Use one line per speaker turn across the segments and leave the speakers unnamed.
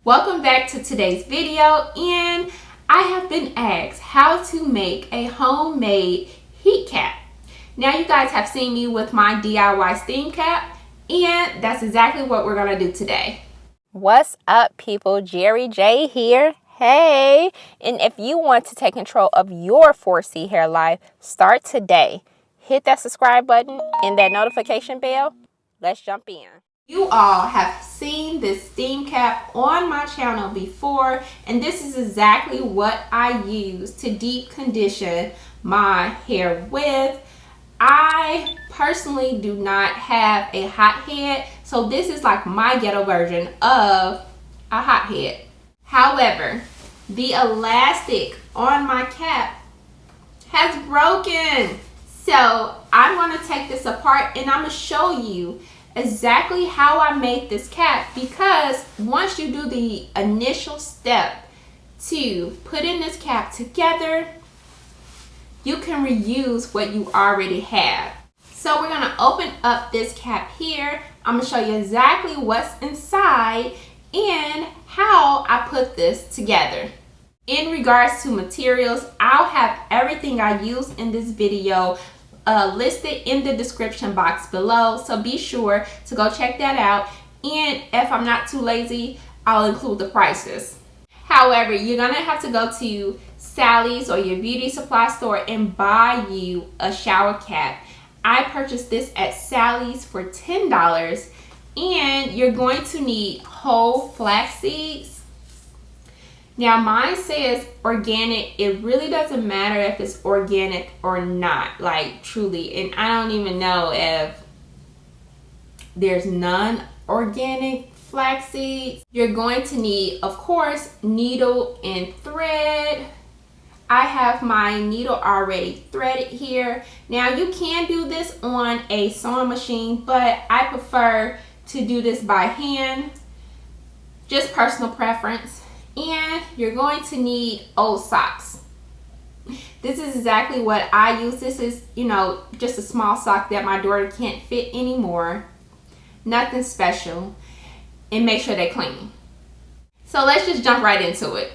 Welcome back to today's video, and I have been asked how to make a homemade heat cap. Now you guys have seen me with my DIY steam cap, and that's exactly what we're gonna do today.
What's up, people? Jheri J here. Hey, and if you want to take control of your 4C hair life, start today. Hit that subscribe button and that notification bell. Let's jump in.
You all have seen this steam cap on my channel before, and this is exactly what I use to deep condition my hair with. I personally do not have a hot head, so this is like my ghetto version of a hot head. However, the elastic on my cap has broken. So I'm going to take this apart and I'm going to show you exactly how I made this cap, because once you do the initial step to put in this cap together, you can reuse what you already have. So we're going to open up this cap here. I'm going to show you exactly what's inside and how I put this together. In regards to materials, I'll have everything I use in this video listed in the description box below, so be sure to go check that out, and if I'm not too lazy, I'll include the prices. However, you're gonna have to go to Sally's or your beauty supply store and buy you a shower cap. I purchased this at Sally's for $10, and you're going to need whole flax seeds. Now mine says organic. It really doesn't matter if it's organic or not, like truly, and I don't even know if there's non-organic flax seeds. You're going to need, of course, needle and thread. I have my needle already threaded here. Now you can do this on a sewing machine, but I prefer to do this by hand, just personal preference. And you're going to need old socks. This is exactly what I use. This is, just a small sock that my daughter can't fit anymore. Nothing special. And make sure they're clean. So let's just jump right into it.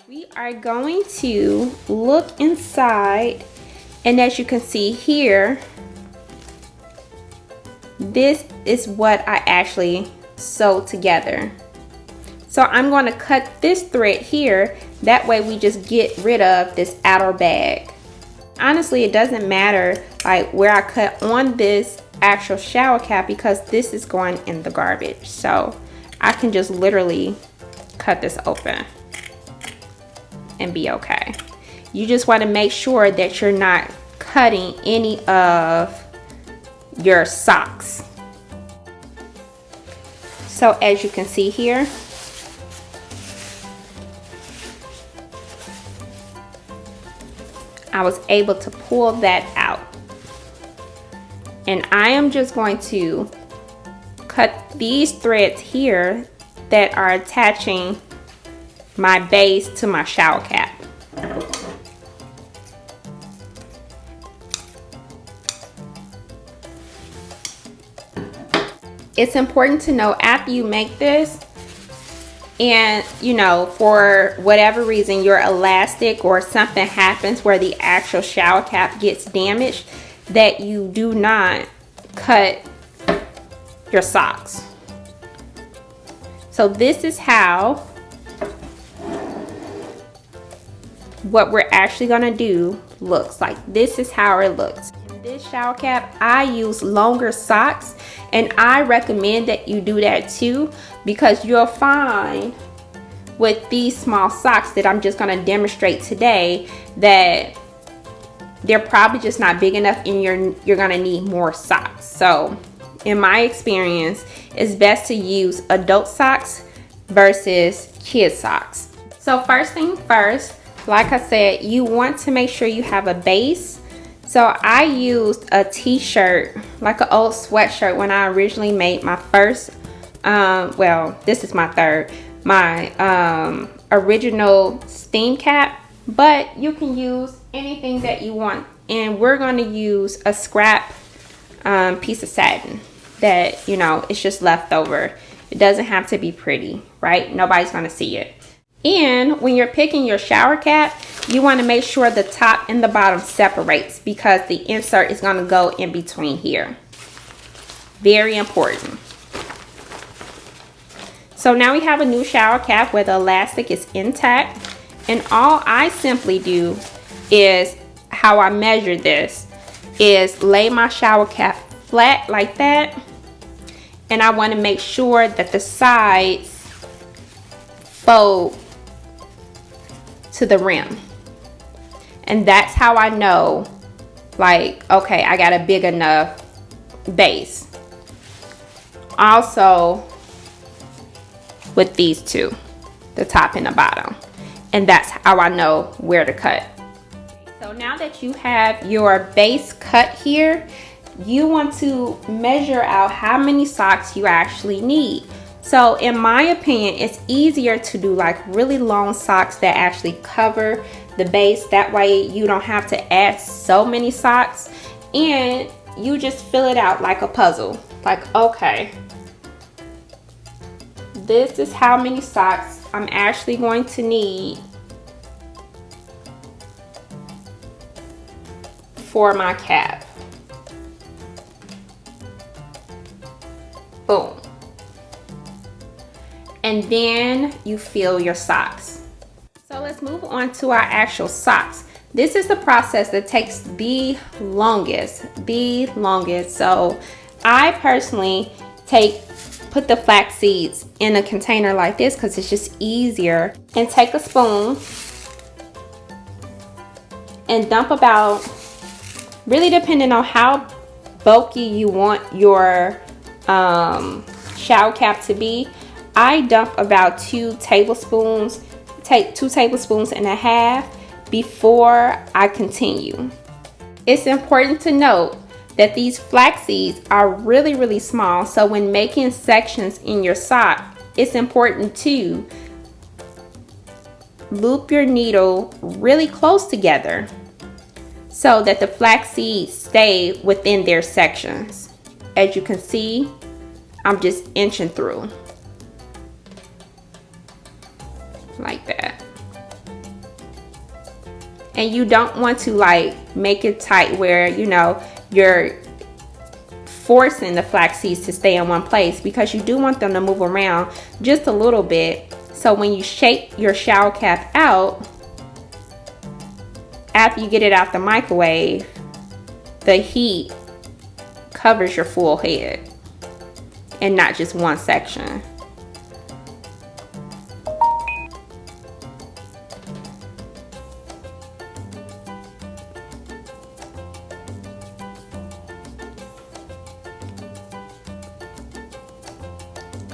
We are going to look inside, and as you can see here, this is what I actually sewed together. So I'm going to cut this thread here, that way we just get rid of this outer bag. Honestly, it doesn't matter like where I cut on this actual shower cap, because this is going in the garbage. So I can just literally cut this open and be okay. You just want to make sure that you're not cutting any of your socks. So as you can see here, I was able to pull that out, and I am just going to cut these threads here that are attaching my base to my shower cap. It's important to know after you make this, and for whatever reason your elastic or something happens where the actual shower cap gets damaged, that you do not cut your socks. So this is how what we're actually gonna do looks like. This is how it looks. In this shower cap, I use longer socks, and I recommend that you do that too, because you'll find with these small socks that I'm just going to demonstrate today that they're probably just not big enough, and you're going to need more socks. So in my experience, it's best to use adult socks versus kid socks. So first thing first, like I said, you want to make sure you have a base. So I used a t-shirt, like an old sweatshirt, when I originally made my first, well, this is my third, my original steam cap, but you can use anything that you want. And we're going to use a scrap piece of satin that, it's just left over. It doesn't have to be pretty, right? Nobody's gonna see it. And when you're picking your shower cap, you want to make sure the top and the bottom separates, because the insert is going to go in between here. Very important. So now we have a new shower cap where the elastic is intact, and all I simply do is, how I measure this is lay my shower cap flat like that, and I want to make sure that the sides fold to the rim. And that's how I know, like, okay, I got a big enough base. Also with these two, the top and the bottom, and that's how I know where to cut. So now that you have your base cut here, you want to measure out how many socks you actually need. So in my opinion, it's easier to do like really long socks that actually cover the base. That way you don't have to add so many socks, and you just fill it out like a puzzle. Like, okay, this is how many socks I'm actually going to need for my cap. Boom. And then you fill your socks. So let's move on to our actual socks. This is the process that takes the longest. So I personally put the flax seeds in a container like this because it's just easier, and take a spoon and dump about, really depending on how bulky you want your shower cap to be, I dump about 2 tablespoons and a half before I continue. It's important to note that these flax seeds are really small, so when making sections in your sock, it's important to loop your needle really close together so that the flax seeds stay within their sections. As you can see, I'm just inching through like that. And you don't want to like make it tight where, you know, you're forcing the flax seeds to stay in one place, because you do want them to move around just a little bit. So when you shake your shower cap out, after you get it out the microwave, the heat covers your full head and not just one section.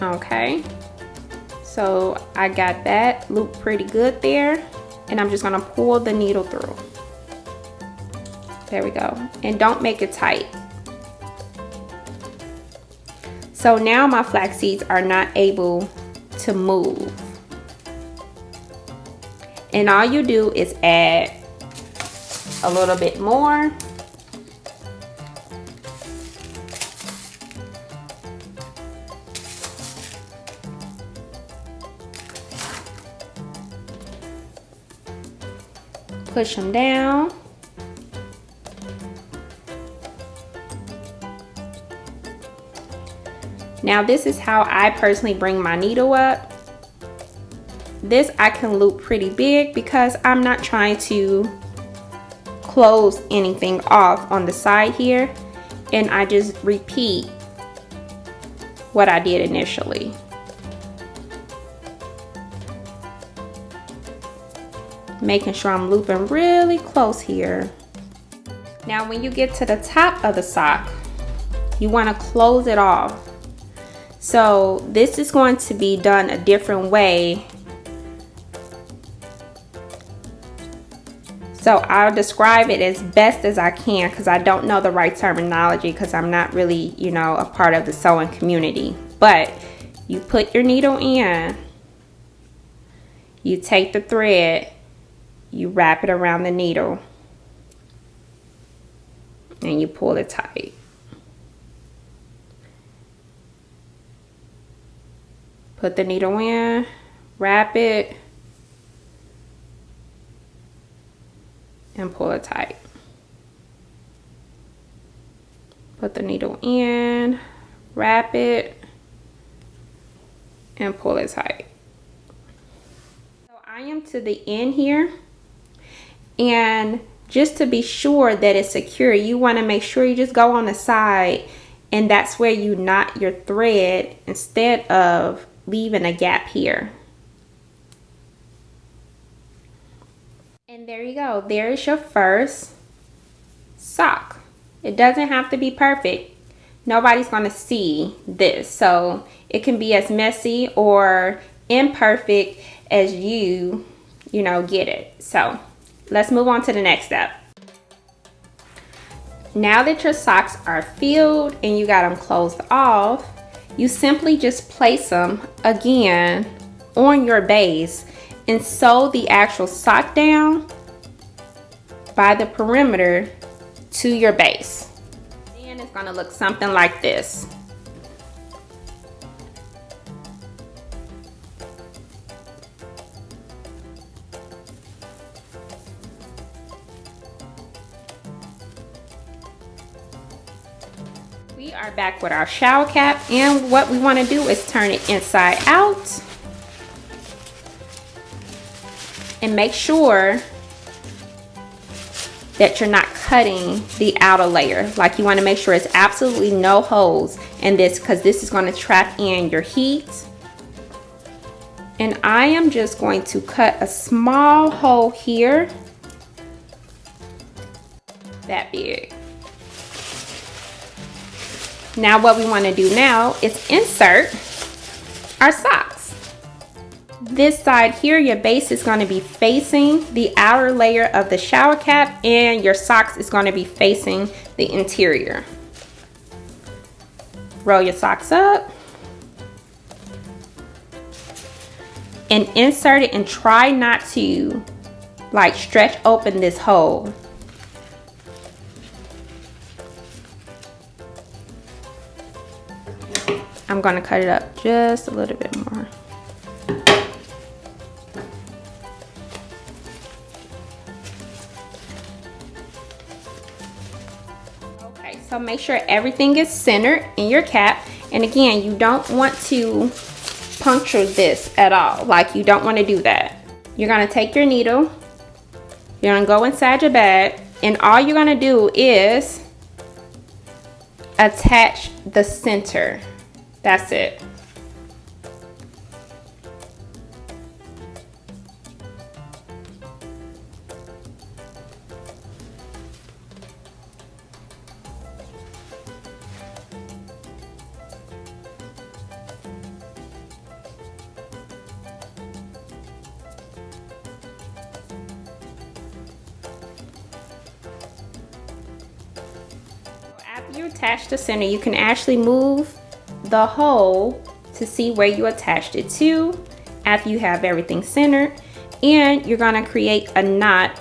Okay, so I got that looped pretty good there, and I'm just gonna pull the needle through. There we go, and don't make it tight. So now my flax seeds are not able to move, and all you do is add a little bit more. Push them down. Now this is how I personally bring my needle up. This I can loop pretty big because I'm not trying to close anything off on the side here, and I just repeat what I did initially. Making sure I'm looping really close here. Now when you get to the top of the sock, you want to close it off. So this is going to be done a different way. So I'll describe it as best as I can, because I don't know the right terminology, because I'm not really, you know, a part of the sewing community. But you put your needle in, you take the thread, you wrap it around the needle, and you pull it tight. Put the needle in, wrap it, and pull it tight. Put the needle in, wrap it, and pull it tight. So I am to the end here, and just to be sure that it's secure, you want to make sure you just go on the side, and that's where you knot your thread instead of leaving a gap here. And there you go. There is your first sock. It doesn't have to be perfect. Nobody's going to see this, so it can be as messy or imperfect as you know, get it. So let's move on to the next step. Now that your socks are filled and you got them closed off, you simply just place them again on your base and sew the actual sock down by the perimeter to your base. Then it's going to look something like this. We are back with our shower cap, and what we want to do is turn it inside out and make sure that you're not cutting the outer layer. Like, you want to make sure it's absolutely no holes in this, because this is going to trap in your heat. And I am just going to cut a small hole here, that big. Now what we want to do now is insert our socks. This side here, your base is going to be facing the outer layer of the shower cap, and your socks is going to be facing the interior. Roll your socks up and insert it, and try not to like stretch open this hole. I'm going to cut it up just a little bit more. Okay, so make sure everything is centered in your cap. And again, you don't want to puncture this at all. Like, you don't want to do that. You're going to take your needle, you're going to go inside your bag, and all you're going to do is attach the center. That's it. After you attach the center, you can actually move the hole to see where you attached it to after you have everything centered, and you're going to create a knot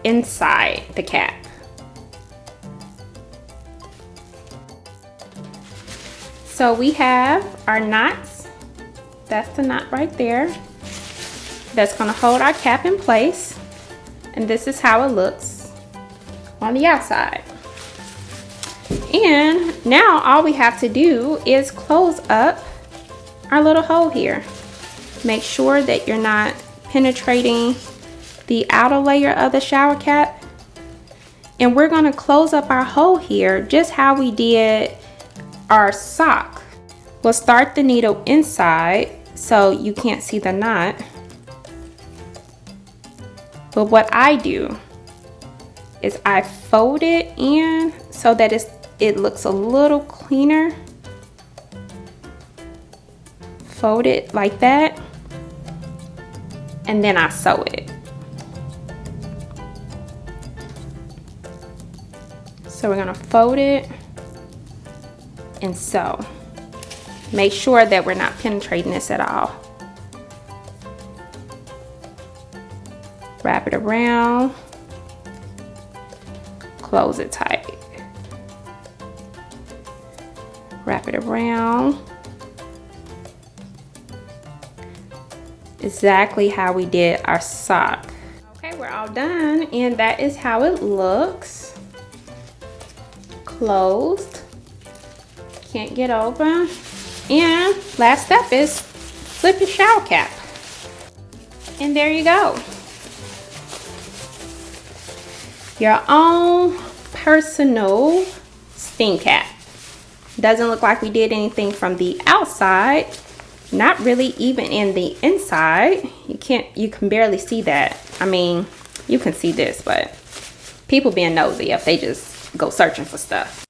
inside the cap. So we have our knots. That's the knot right there. That's going to hold our cap in place, and this is how it looks on the outside. And now all we have to do is close up our little hole here. Make sure that you're not penetrating the outer layer of the shower cap. And we're going to close up our hole here just how we did our sock. We'll start the needle inside so you can't see the knot. But what I do is I fold it in so that it looks a little cleaner. Fold it like that, and then I sew it. So we're gonna fold it and sew. Make sure that we're not penetrating this at all. Wrap it around, close it tight. Wrap it around, exactly how we did our sock. Okay, we're all done, and that is how it looks. Closed. Can't get open. And last step is flip your shower cap. And there you go. Your own personal steam cap. Doesn't look like we did anything from the outside. Not really even in the inside. You can barely see that. I mean, you can see this, but people being nosy if they just go searching for stuff.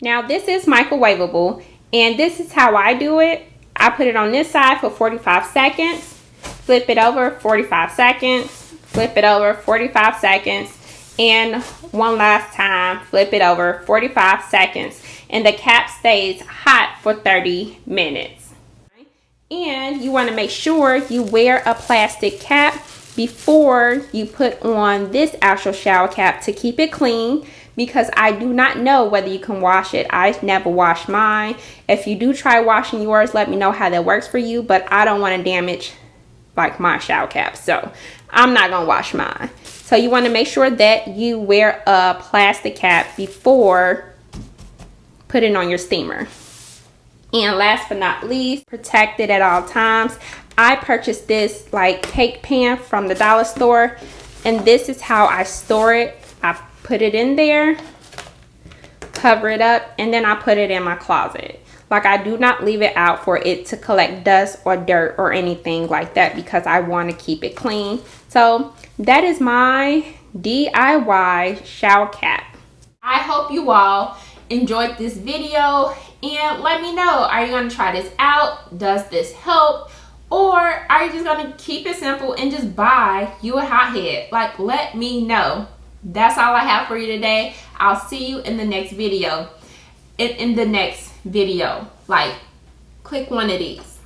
Now this is microwavable, and this is how I do it. I put it on this side for 45 seconds, flip it over 45 seconds, flip it over 45 seconds, and one last time, flip it over 45 seconds, and the cap stays hot for 30 minutes. And you want to make sure you wear a plastic cap before you put on this actual shower cap to keep it clean, because I do not know whether you can wash it. I never wash mine. If you do try washing yours, let me know how that works for you, but I don't want to damage like my shower cap, so I'm not gonna wash mine. So you want to make sure that you wear a plastic cap before putting on your steamer. And last but not least, protect it at all times. I purchased this like cake pan from the dollar store, and this is how I store it. I put it in there, cover it up, and then I put it in my closet. Like, I do not leave it out for it to collect dust or dirt or anything like that, because I want to keep it clean. So that is my DIY shower cap. I hope you all enjoyed this video, and let me know, are you going to try this out? Does this help? Or are you just going to keep it simple and just buy you a hothead? Like, let me know. That's all I have for you today. I'll see you in the next video. In the next video, like, click one of these.